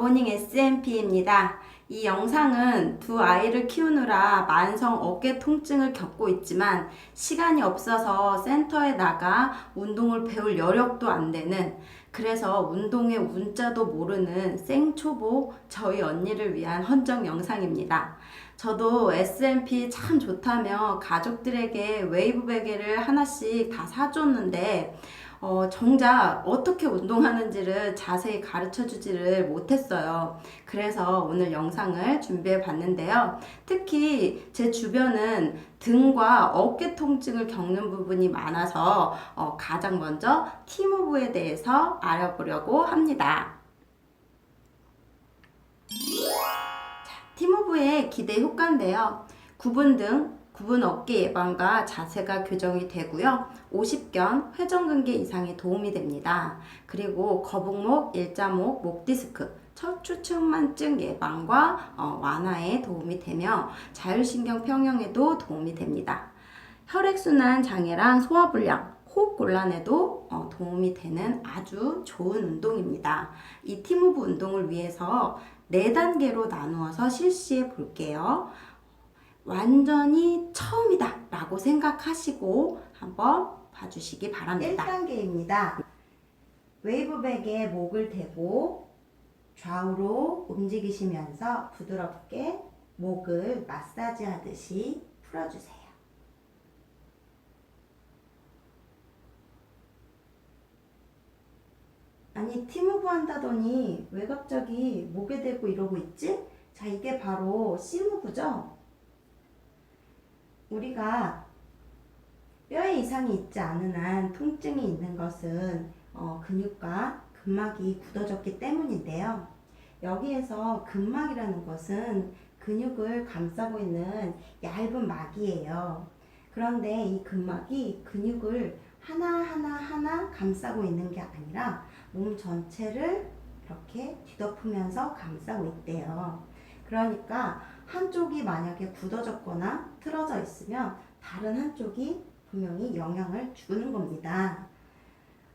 굿모닝 SMP입니다. 이 영상은 두 아이를 키우느라 만성 어깨 통증을 겪고 있지만 시간이 없어서 센터에 나가 운동을 배울 여력도 안 되는, 그래서 운동의 운자도 모르는 생초보 저희 언니를 위한 헌정 영상입니다. 저도 SMP 참 좋다며 가족들에게 웨이브 베개를 하나씩 다 사줬는데 정작 어떻게 운동하는지를 자세히 가르쳐 주지를 못했어요. 그래서 오늘 영상을 준비해 봤는데요. 특히 제 주변은 등과 어깨 통증을 겪는 부분이 많아서 가장 먼저 티모브에 대해서 알아보려고 합니다. 티모브의 기대 효과인데요. 구분 등 구분 어깨 예방과 자세가 교정이 되고요. 50견 회전근개 이상에 도움이 됩니다. 그리고 거북목, 일자목, 목 디스크, 척추측만증 예방과 완화에 도움이 되며 자율신경 평형에도 도움이 됩니다. 혈액순환 장애랑 소화불량, 호흡곤란에도 도움이 되는 아주 좋은 운동입니다. 이 티모브 운동을 위해서 4단계로 나누어서 실시해 볼게요. 완전히 처음이다 라고 생각하시고 한번 봐주시기 바랍니다. 1단계입니다. 웨이브백에 목을 대고 좌우로 움직이시면서 부드럽게 목을 마사지 하듯이 풀어주세요. 아니, 티모브 한다더니 왜 갑자기 목에 대고 이러고 있지? 자, 이게 바로 C무브죠? 우리가 뼈에 이상이 있지 않은 한 통증이 있는 것은 근육과 근막이 굳어졌기 때문인데요. 여기에서 근막이라는 것은 근육을 감싸고 있는 얇은 막이에요. 그런데 이 근막이 근육을 하나하나 감싸고 있는 게 아니라 몸 전체를 이렇게 뒤덮으면서 감싸고 있대요. 그러니까 한쪽이 만약에 굳어졌거나 틀어져 있으면 다른 한쪽이 분명히 영향을 주는 겁니다.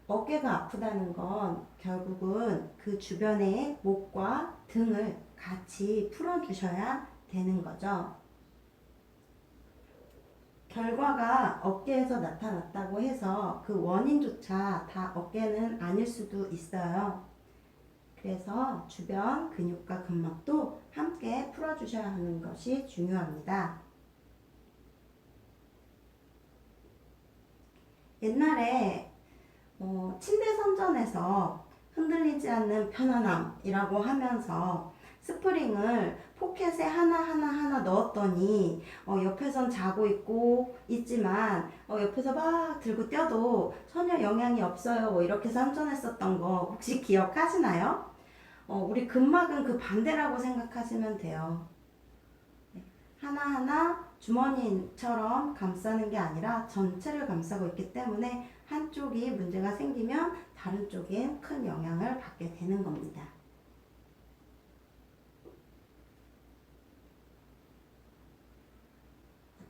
어깨가 아프다는 건 결국은 그 주변의 목과 등을 같이 풀어주셔야 되는 거죠. 결과가 어깨에서 나타났다고 해서 그 원인조차 다 어깨는 아닐 수도 있어요. 그래서 주변 근육과 근막도 함께 풀어주셔야 하는 것이 중요합니다. 옛날에 침대 선전에서 흔들리지 않는 편안함이라고 하면서 스프링을 포켓에 하나 넣었더니 옆에선 자고 있지만 옆에서 막 들고 뛰어도 전혀 영향이 없어요. 뭐 이렇게 선전했었던 거 혹시 기억하시나요? 우리 근막은 그 반대라고 생각하시면 돼요. 하나하나 주머니처럼 감싸는 게 아니라 전체를 감싸고 있기 때문에 한쪽이 문제가 생기면 다른 쪽엔 큰 영향을 받게 되는 겁니다.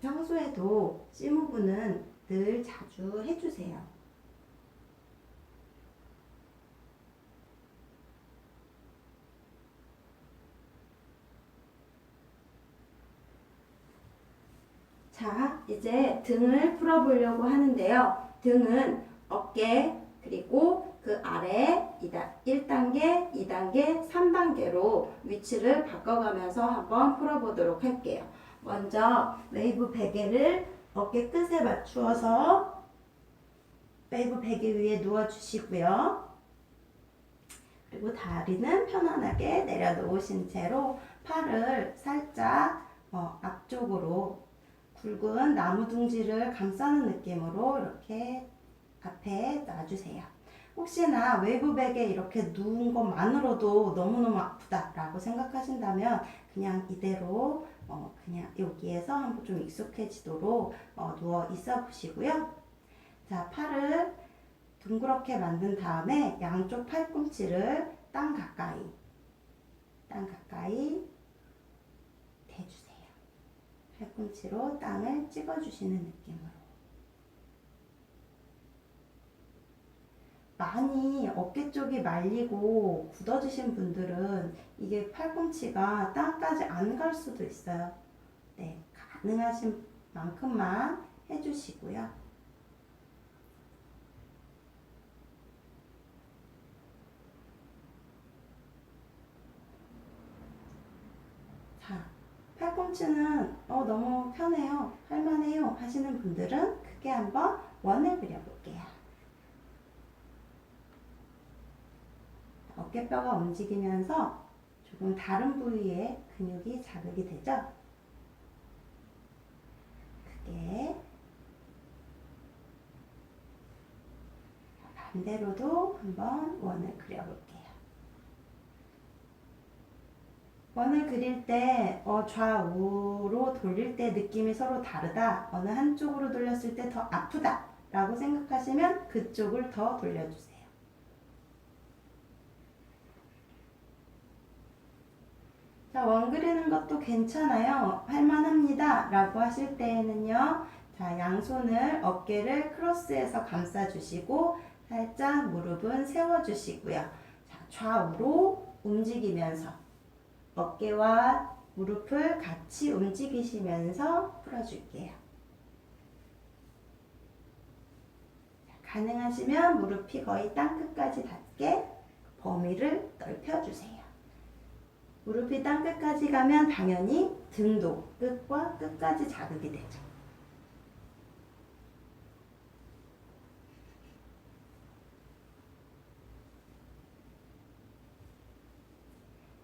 평소에도 C무브는 늘 자주 해주세요. 자, 이제 등을 풀어보려고 하는데요. 등은 어깨, 그리고 그 아래 1단계, 2단계, 3단계로 위치를 바꿔가면서 한번 풀어보도록 할게요. 먼저 웨이브 베개를 어깨 끝에 맞추어서 웨이브 베개 위에 누워주시고요. 그리고 다리는 편안하게 내려놓으신 채로 팔을 살짝 앞쪽으로 굵은 나무 둥지를 감싸는 느낌으로 이렇게 앞에 놔주세요. 혹시나 웨이브백에 이렇게 누운 것만으로도 너무너무 아프다라고 생각하신다면 그냥 이대로 그냥 여기에서 한번 좀 익숙해지도록 누워 있어 보시고요. 자, 팔을 둥그렇게 만든 다음에 양쪽 팔꿈치를 땅 가까이 대주세요. 팔꿈치로 땅을 찍어주시는 느낌으로. 많이 어깨 쪽이 말리고 굳어지신 분들은 이게 팔꿈치가 땅까지 안 갈 수도 있어요. 네, 가능하신 만큼만 해주시고요. 자, 팔꿈치는 너무 편해요, 할만해요 하시는 분들은 크게 한번 원을 그려볼게요. 어깨뼈가 움직이면서 조금 다른 부위에 근육이 자극이 되죠? 크게. 반대로도 한번 원을 그려볼게요. 원을 그릴 때 좌우로 돌릴 때 느낌이 서로 다르다, 어느 한쪽으로 돌렸을 때 더 아프다 라고 생각하시면 그쪽을 더 돌려주세요. 자, 원 그리는 것도 괜찮아요, 할만합니다 라고 하실 때에는요, 자, 양손을 어깨를 크로스해서 감싸주시고 살짝 무릎은 세워주시고요. 자, 좌우로 움직이면서 어깨와 무릎을 같이 움직이시면서 풀어줄게요. 자, 가능하시면 무릎이 거의 땅끝까지 닿게 범위를 넓혀주세요. 무릎이 땅끝까지 가면 당연히 등도 끝과 끝까지 자극이 되죠.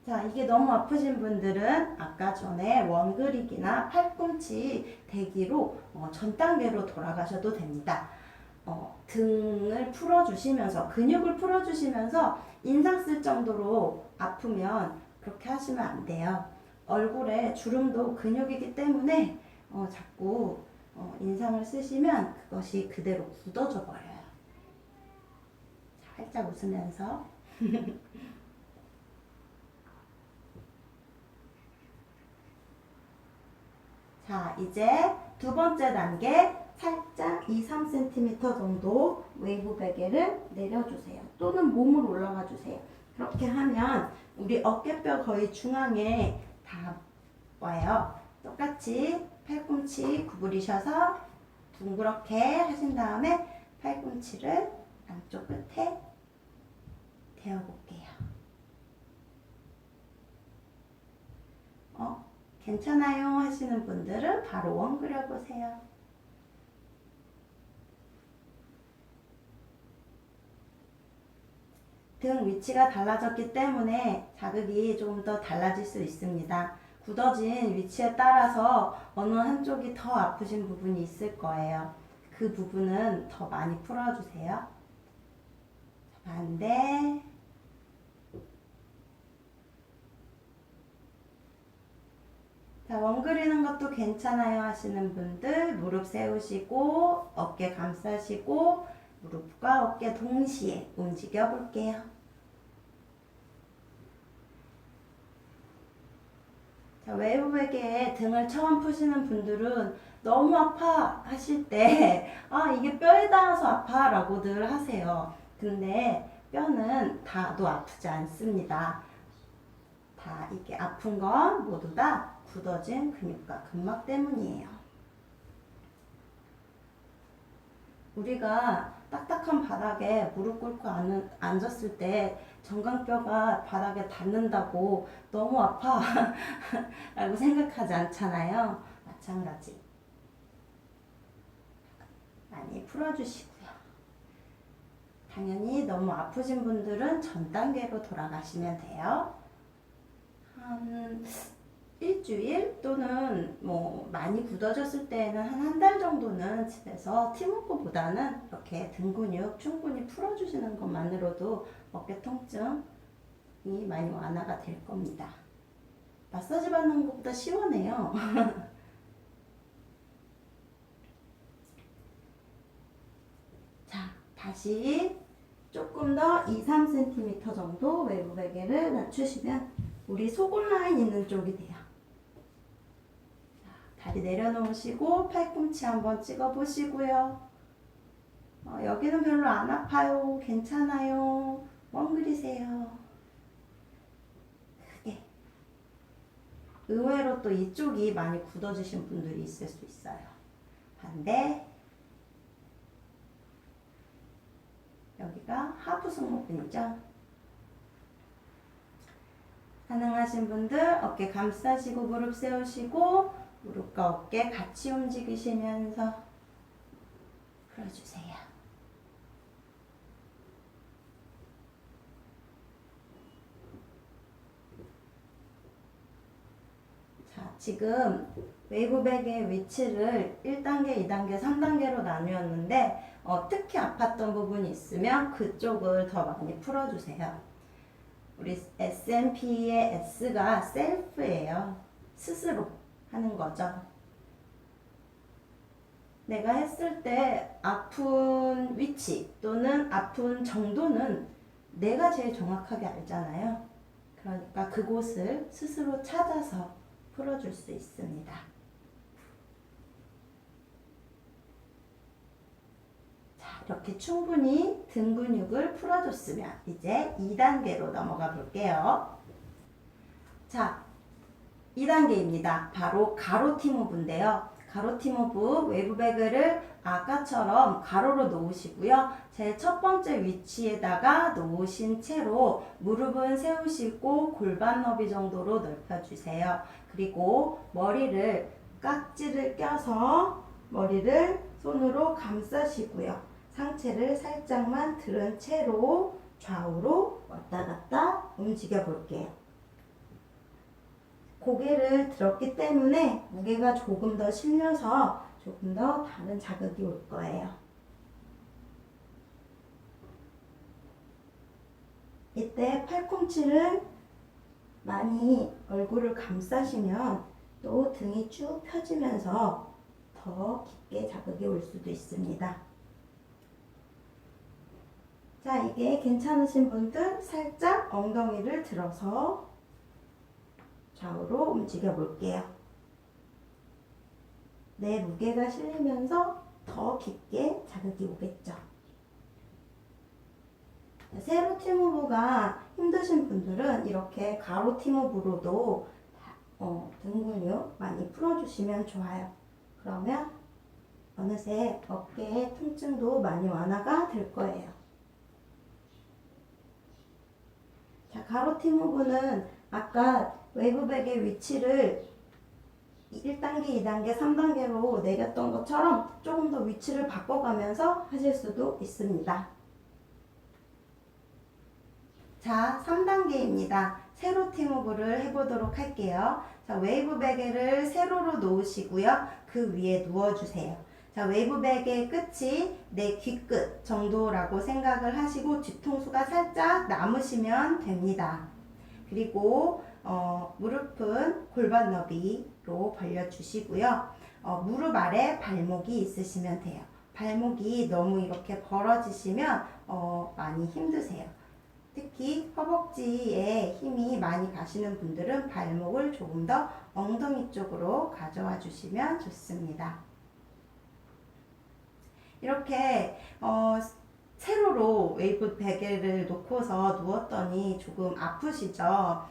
자, 이게 너무 아프신 분들은 아까 전에 원 그리기나 팔꿈치 대기로 전 단계로 돌아가셔도 됩니다. 등을 풀어주시면서, 근육을 풀어주시면서 인상 쓸 정도로 아프면 그렇게 하시면 안 돼요. 얼굴에 주름도 근육이기 때문에 자꾸 인상을 쓰시면 그것이 그대로 굳어져 버려요. 살짝 웃으면서 자, 이제 두 번째 단계, 살짝 2-3cm 정도 웨이브 베개를 내려주세요. 또는 몸으로 올라가 주세요. 그렇게 하면 우리 어깨뼈 거의 중앙에 다 와요. 똑같이 팔꿈치 구부리셔서 둥그렇게 하신 다음에 팔꿈치를 안쪽 끝에 대어볼게요. 괜찮아요 하시는 분들은 바로 원 그려보세요. 등 위치가 달라졌기 때문에 자극이 조금 더 달라질 수 있습니다. 굳어진 위치에 따라서 어느 한쪽이 더 아프신 부분이 있을 거예요. 그 부분은 더 많이 풀어주세요. 반대. 자, 원 그리는 것도 괜찮아요 하시는 분들 무릎 세우시고 어깨 감싸시고 무릎과 어깨 동시에 움직여 볼게요. 자, 웨이브 베개에 등을 처음 푸시는 분들은 너무 아파 하실 때 이게 뼈에 닿아서 아파 라고 늘 하세요. 근데 뼈는 다도 아프지 않습니다. 다 이게 아픈 건 모두 다 굳어진 근육과 근막 때문이에요. 우리가 딱딱한 바닥에 무릎 꿇고 앉았을 때 정강뼈가 바닥에 닿는다고 너무 아파 라고 생각하지 않잖아요. 마찬가지. 많이 풀어주시고요. 당연히 너무 아프신 분들은 전 단계로 돌아가시면 돼요. 한 일주일 또는 뭐 많이 굳어졌을 때는 한 달 정도는 집에서 팀워크보다는 이렇게 등 근육 충분히 풀어주시는 것만으로도 어깨 통증이 많이 완화가 될 겁니다. 마사지 받는 것보다 시원해요. 자, 다시 조금 더 2-3cm 정도 외부 베개를 낮추시면 우리 속옷 라인 있는 쪽이 돼요. 다리 내려놓으시고 팔꿈치 한번 찍어 보시고요. 여기는 별로 안 아파요. 괜찮아요. 멍 그리세요. 크게. 의외로 또 이쪽이 많이 굳어지신 분들이 있을 수 있어요. 반대. 여기가 하부 승모근이죠. 가능하신 분들 어깨 감싸시고 무릎 세우시고 무릎과 어깨 같이 움직이시면서 풀어주세요. 자, 지금 웨이브백의 위치를 1단계, 2단계, 3단계로 나누었는데 특히 아팠던 부분이 있으면 그쪽을 더 많이 풀어주세요. 우리 SNP의 S가 셀프예요. 스스로 하는 거죠. 내가 했을 때 아픈 위치 또는 아픈 정도는 내가 제일 정확하게 알잖아요. 그러니까 그곳을 스스로 찾아서 풀어줄 수 있습니다. 자, 이렇게 충분히 등 근육을 풀어줬으면 이제 2단계로 넘어가 볼게요. 자, 2단계입니다. 바로 가로 팀오브인데요. 가로 팀오브 웨이브백을 아까처럼 가로로 놓으시고요. 제 첫 번째 위치에다가 놓으신 채로 무릎은 세우시고 골반 너비 정도로 넓혀주세요. 그리고 머리를 깍지를 껴서 머리를 손으로 감싸시고요. 상체를 살짝만 들은 채로 좌우로 왔다 갔다 움직여 볼게요. 고개를 들었기 때문에 무게가 조금 더 실려서 조금 더 다른 자극이 올 거예요. 이때 팔꿈치를 많이 얼굴을 감싸시면 또 등이 쭉 펴지면서 더 깊게 자극이 올 수도 있습니다. 자, 이게 괜찮으신 분들 살짝 엉덩이를 들어서 좌우로 움직여 볼게요. 내 무게가 실리면서 더 깊게 자극이 오겠죠. 세로 팀오브가 힘드신 분들은 이렇게 가로 팀오브로도 등 근육 많이 풀어주시면 좋아요. 그러면 어느새 어깨의 통증도 많이 완화가 될 거예요. 자, 가로 팀오브는 아까 웨이브백의 위치를 1단계, 2단계, 3단계로 내렸던 것처럼 조금 더 위치를 바꿔가면서 하실 수도 있습니다. 자, 3단계입니다. 세로 팀오브를 해보도록 할게요. 자, 웨이브 베개를 세로로 놓으시고요. 그 위에 누워주세요. 자, 웨이브 베개의 끝이 내 귀끝 정도라고 생각을 하시고 뒤통수가 살짝 남으시면 됩니다. 그리고 무릎은 골반 너비로 벌려주시고요. 무릎 아래 발목이 있으시면 돼요. 발목이 너무 이렇게 벌어지시면 많이 힘드세요. 특히 허벅지에 힘이 많이 가시는 분들은 발목을 조금 더 엉덩이 쪽으로 가져와 주시면 좋습니다. 이렇게 세로로 웨이브 베개를 놓고서 누웠더니 조금 아프시죠?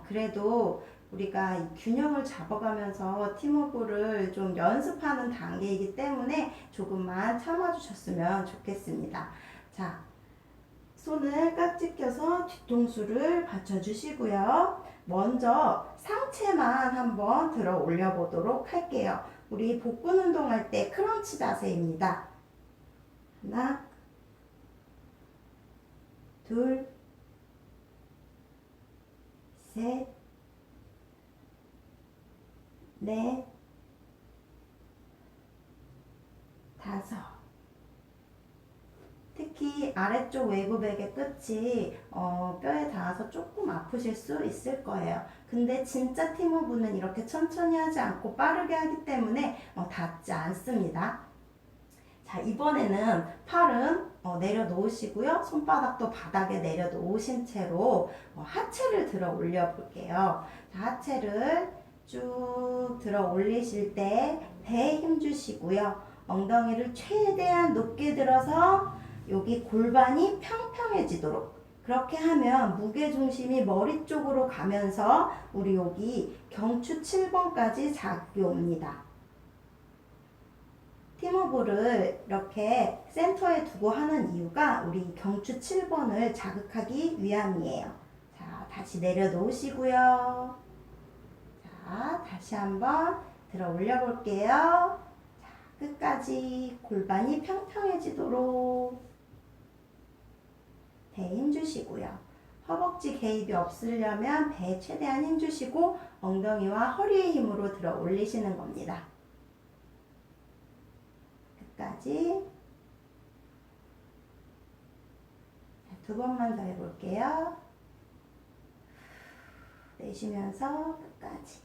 그래도 우리가 이 균형을 잡아가면서 팀워크를 좀 연습하는 단계이기 때문에 조금만 참아주셨으면 좋겠습니다. 자, 손을 깍지 껴서 뒤통수를 받쳐주시고요. 먼저 상체만 한번 들어 올려 보도록 할게요. 우리 복근 운동할 때 크런치 자세입니다. 하나, 둘, 셋, 넷, 다섯. 특히 아래쪽 웨이브백의 끝이 뼈에 닿아서 조금 아프실 수 있을 거예요. 근데 진짜 팀워크는 이렇게 천천히 하지 않고 빠르게 하기 때문에 닿지 않습니다. 자, 이번에는 팔은 내려놓으시고요. 손바닥도 바닥에 내려놓으신 채로 하체를 들어 올려 볼게요. 자, 하체를 쭉 들어 올리실 때 배에 힘 주시고요. 엉덩이를 최대한 높게 들어서 여기 골반이 평평해지도록 그렇게 하면 무게중심이 머리 쪽으로 가면서 우리 여기 경추 7번까지 자극이 옵니다. 팀오브를 이렇게 센터에 두고 하는 이유가 우리 경추 7번을 자극하기 위함이에요. 자, 다시 내려놓으시고요. 자, 다시 한번 들어 올려 볼게요. 자, 끝까지 골반이 평평해지도록 배에 힘주시고요. 허벅지 개입이 없으려면 배에 최대한 힘주시고 엉덩이와 허리의 힘으로 들어 올리시는 겁니다. 끝까지. 두 번만 더 해볼게요. 내쉬면서 끝까지.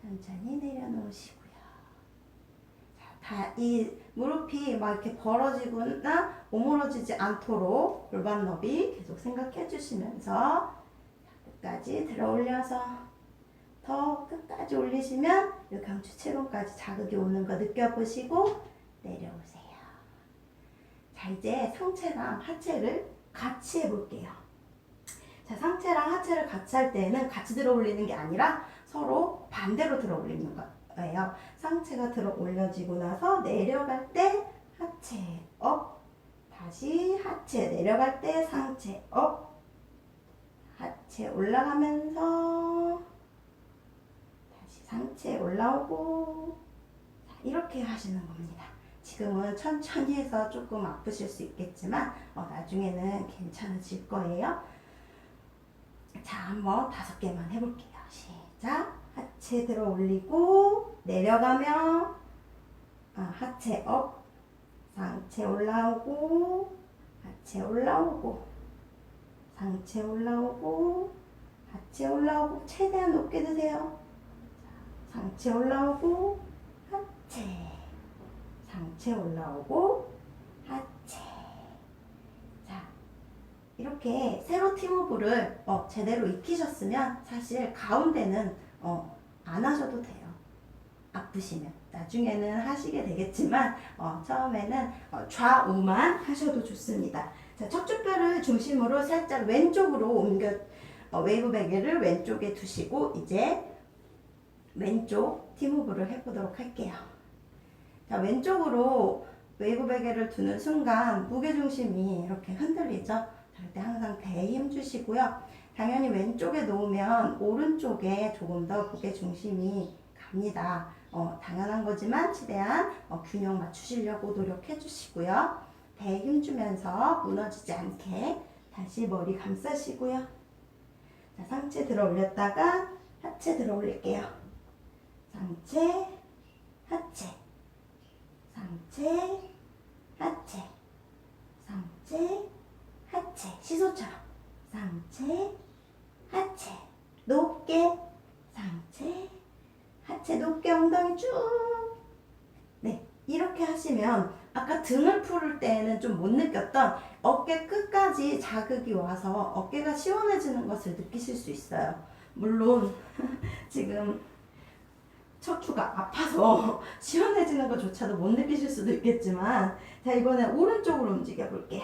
천천히 내려놓으시고요. 이 무릎이 막 이렇게 벌어지거나 오므러지지 않도록 골반 너비 계속 생각해 주시면서 끝까지 들어 올려서 더 끝까지 올리시면 이 경추 7번까지 자극이 오는 거 느껴보시고 내려오세요. 자, 이제 상체랑 하체를 같이 해볼게요. 자, 상체랑 하체를 같이 할 때는 같이 들어 올리는 게 아니라 서로 반대로 들어 올리는 거예요. 상체가 들어 올려지고 나서 내려갈 때 하체 업, 다시 하체 내려갈 때 상체 업, 하체 올라가면서 다시 상체 올라오고, 자, 이렇게 하시는 겁니다. 지금은 천천히 해서 조금 아프실 수 있겠지만 나중에는 괜찮아질 거예요. 자, 한번 5개만 해볼게요. 시작. 하체 들어 올리고 내려가면 하체 업, 상체 올라오고, 하체 올라오고, 상체 올라오고, 하체 올라오고, 최대한 높게 드세요. 상체 올라오고, 하체, 상체 올라오고, 하체. 자, 이렇게 세로 팀오브를 제대로 익히셨으면 사실 가운데는 안 하셔도 돼요. 아프시면 나중에는 하시게 되겠지만 처음에는 좌우만 하셔도 좋습니다. 자, 척추뼈를 중심으로 살짝 왼쪽으로 옮겨 웨이브 베개를 왼쪽에 두시고 이제 왼쪽 팀오브를 해보도록 할게요. 자, 왼쪽으로 웨이브 베개를 두는 순간 무게중심이 이렇게 흔들리죠. 그럴 때 항상 배에 힘 주시고요. 당연히 왼쪽에 놓으면 오른쪽에 조금 더 무게중심이 갑니다. 당연한 거지만 최대한 균형 맞추시려고 노력해 주시고요. 배에 힘 주면서 무너지지 않게 다시 머리 감싸시고요. 자, 상체 들어 올렸다가 하체 들어 올릴게요. 상체, 하체, 상체, 하체, 상체, 하체. 시소처럼 상체, 하체 높게, 상체, 하체 높게, 엉덩이 쭉. 네, 이렇게 하시면 아까 등을 풀을 때는 좀 못 느꼈던 어깨 끝까지 자극이 와서 어깨가 시원해지는 것을 느끼실 수 있어요. 물론 지금 척추가 아파서 시원해지는 것조차도 못 느끼실 수도 있겠지만, 자, 이번엔 오른쪽으로 움직여 볼게요.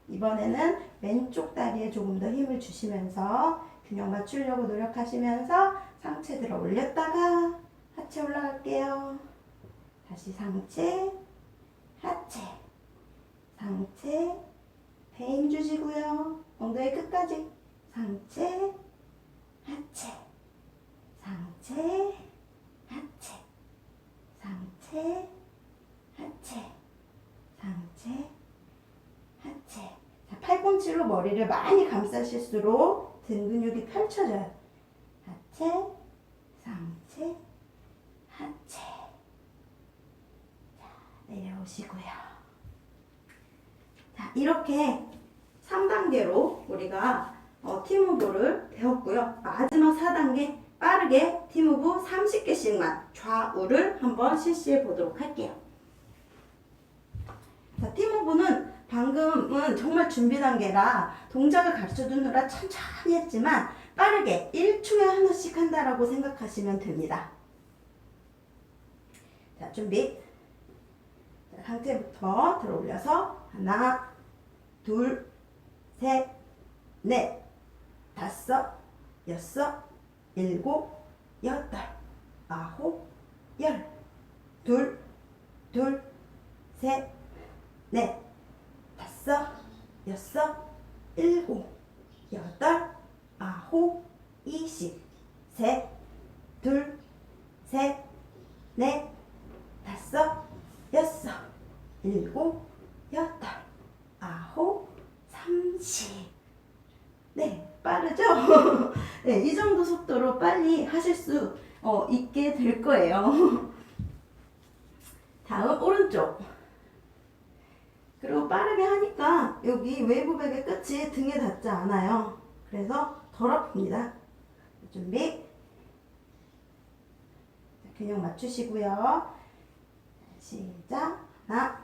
이번에는 왼쪽 다리에 조금 더 힘을 주시면서 균형 맞추려고 노력하시면서 상체 들어 올렸다가 하체 올라갈게요. 다시 상체, 하체, 상체, 배 힘 주시고요. 엉덩이 끝까지 상체, 하체, 상체, 하체, 상체, 하체, 상체, 하체. 자, 팔꿈치로 머리를 많이 감싸실수록 등 근육이 펼쳐져요. 하체, 상체, 하체. 자, 내려오시고요. 자, 이렇게 3단계로 우리가 팀오브를 배웠고요. 마지막 4단계 빠르게 팀오브 30개씩만 좌우를 한번 실시해 보도록 할게요. 자, 팀오브는 방금은 정말 준비 단계라 동작을 가르쳐 주느라 천천히 했지만 빠르게 1초에 하나씩 한다라고 생각하시면 됩니다. 자, 준비. 자, 상체부터 들어 올려서 하나, 둘, 셋, 넷, 다섯, 여섯, 일곱, 여덟, 아홉, 열. 둘, 둘, 셋, 넷, 다섯, 여섯, 일곱, 여덟, 아홉, 20. 셋, 둘, 셋, 넷, 다섯, 여섯, 일곱, 여덟, 아홉, 30. 네, 빠르죠? 네, 이 정도 속도로 빨리 하실 수 있게 될 거예요. 다음 오른쪽. 그리고 빠르게 하니까 여기 웨이브백의 끝이 등에 닿지 않아요. 그래서 덜 아픕니다. 준비. 균형 맞추시고요. 시작. 하나,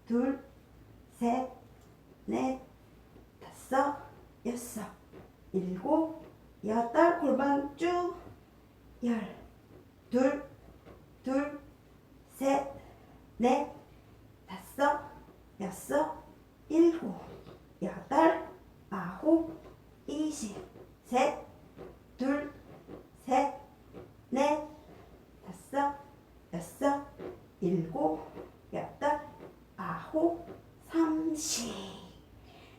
둘, 셋, 넷, 다섯, 여섯, 일곱, 여덟. 골반 쭉. 열. 둘, 둘, 셋, 넷, 다섯, 여섯, 일곱, 여덟, 아홉, 20. 셋, 둘, 셋, 넷, 다섯, 여섯, 일곱, 여덟, 아홉, 30.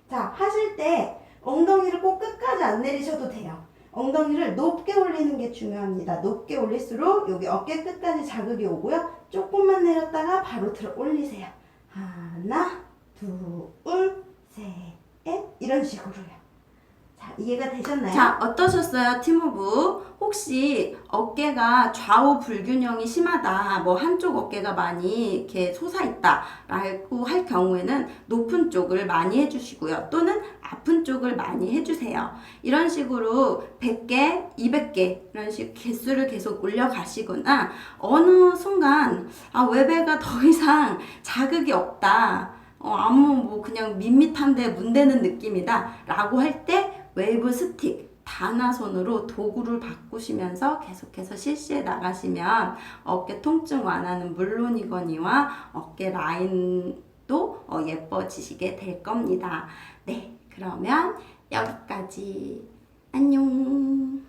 자, 하실 때 엉덩이를 꼭 끝까지 안 내리셔도 돼요. 엉덩이를 높게 올리는 게 중요합니다. 높게 올릴수록 여기 어깨 끝까지 자극이 오고요. 조금만 내렸다가 바로 들어 올리세요. 하나, 둘, 셋, 이런 식으로요. 자, 이해가 되셨나요? 자, 어떠셨어요, 팀오브? 혹시 어깨가 좌우 불균형이 심하다, 뭐 한쪽 어깨가 많이 이렇게 솟아있다 라고 할 경우에는 높은 쪽을 많이 해주시고요. 또는 아픈 쪽을 많이 해주세요. 이런 식으로 100개, 200개 이런 식 개수를 계속 올려가시거나 어느 순간 외배가 더 이상 자극이 없다, 아무 뭐 그냥 밋밋한데 문대는 느낌이다 라고 할 때 웨이브 스틱, 단화손으로 도구를 바꾸시면서 계속해서 실시해 나가시면 어깨 통증 완화는 물론이거니와 어깨 라인도 예뻐지시게 될 겁니다. 네, 그러면 여기까지. 안녕.